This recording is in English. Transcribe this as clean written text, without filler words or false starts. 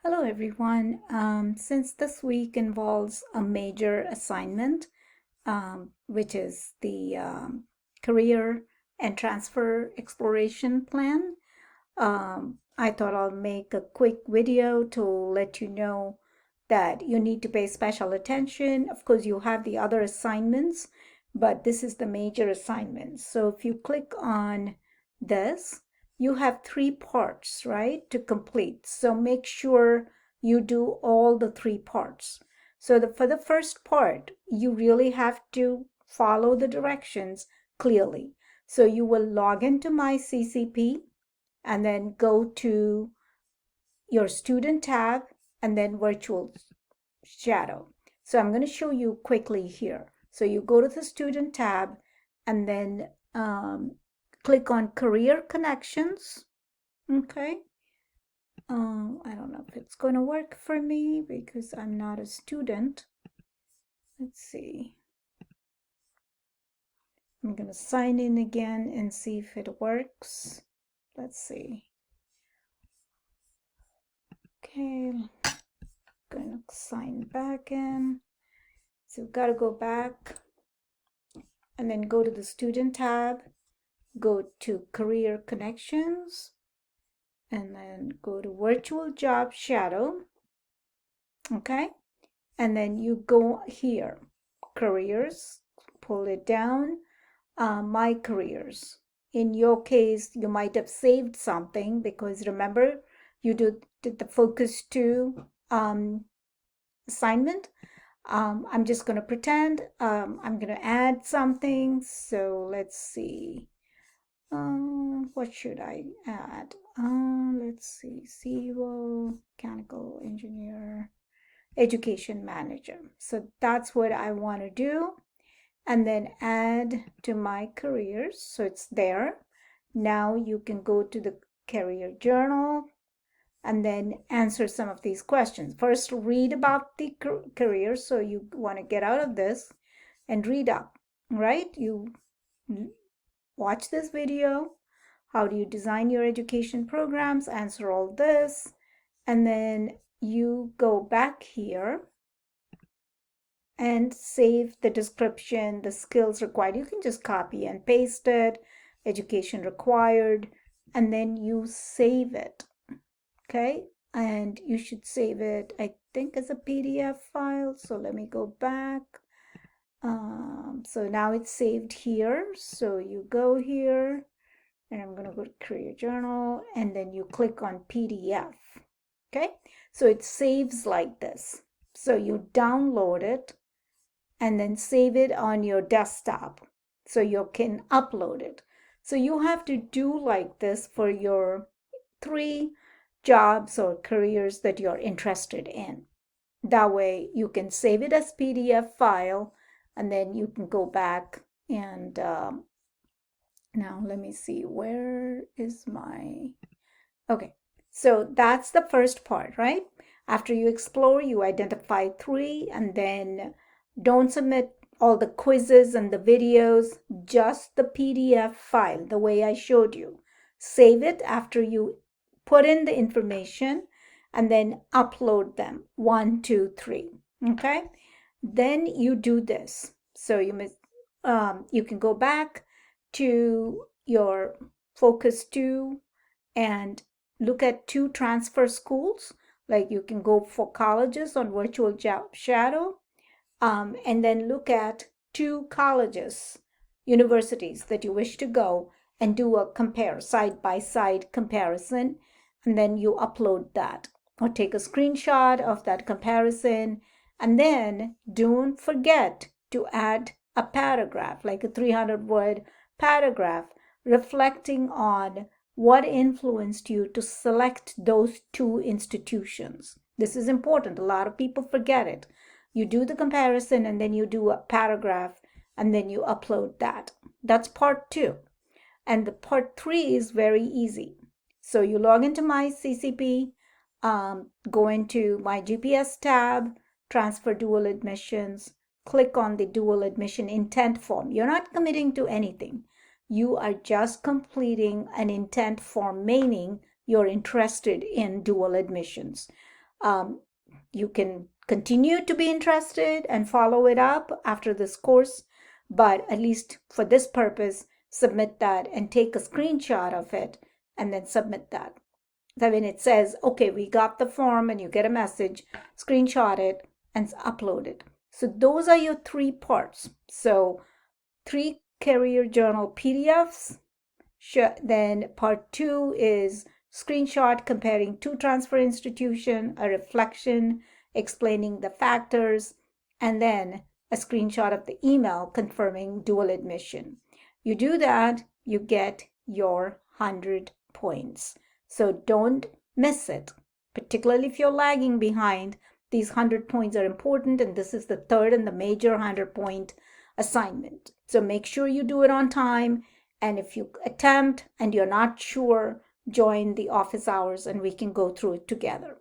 Hello, everyone. Since this week involves a major assignment, which is the career and transfer exploration plan, I thought I'll make a quick video to let you know that you need to pay special attention. Of course, you have the other assignments, but this is the major assignment. So if you click on this, you have three parts, right, to complete. So make sure you do all the three parts. So for the first part, you really have to follow the directions clearly. So you will log into my CCP and then go to your student tab and then virtual shadow. So I'm going to show you quickly here. So you go to the student tab and then click on career connections. Okay. I don't know if it's going to work for me because I'm not a student. Let's see. I'm going to sign in again and see if it works. Let's see. Okay, going to sign back in. So we've got to go back and then go to the student tab, go to career connections, and then go to virtual job shadow. Okay, and then you go here, careers, pull it down, my careers. In your case, you might have saved something because remember, you did the focus 2 assignment. I'm just going to pretend I'm going to add something. So let's see. What should I add? Let's see. Civil, mechanical engineer, education manager. So that's what I want to do. And then add to my careers. So it's there. Now you can go to the career journal and then answer some of these questions. First, read about the career. So you want to get out of this and read up, right? You watch this video. How do you design your education programs? Answer all this. And then you go back here and save the description, the skills required. You can just copy and paste it, education required, and then you save it. Okay, and you should save it, I think, as a PDF file. So let me go back. So now it's saved here. So you go here, and I'm going to go to Career Journal, and then you click on PDF. Okay, so it saves like this. So you download it and then save it on your desktop so you can upload it. So you have to do like this for your 3 jobs or careers that you're interested in. That way you can save it as PDF file and then you can go back and now let me see, where is my, okay, so that's the first part, right? After you explore, you identify 3 and then don't submit all the quizzes and the videos, just the PDF file, the way I showed you. Save it after you put in the information and then upload them, 1, 2, 3, okay? Then you do this. So you can go back to your focus 2 and look at 2 transfer schools. Like you can go for colleges on virtual job shadow, and then look at 2 colleges, universities that you wish to go and do a compare, side-by-side comparison, and then you upload that or take a screenshot of that comparison. And then don't forget to add a paragraph, like a 300-word paragraph, reflecting on what influenced you to select those 2 institutions. This is important. A lot of people forget it. You do the comparison and then you do a paragraph and then you upload that. That's part 2. And the part 3 is very easy. So you log into my CCP, go into my GPS tab, transfer dual admissions, click on the dual admission intent form. You're not committing to anything. You are just completing an intent form, meaning you're interested in dual admissions. You can continue to be interested and follow it up after this course, but at least for this purpose, submit that and take a screenshot of it and then submit that. So when it says, okay, we got the form and you get a message, screenshot it and upload it. So those are your 3 parts. So 3 Career Journal PDFs. Then part 2 is screenshot comparing 2 transfer institution, a reflection explaining the factors, and then a screenshot of the email confirming dual admission. You do that, you get your 100 points. So don't miss it, particularly if you're lagging behind. These 100 points are important, and this is the third and the major 100-point assignment. So make sure you do it on time, and if you attempt and you're not sure, join the office hours and we can go through it together.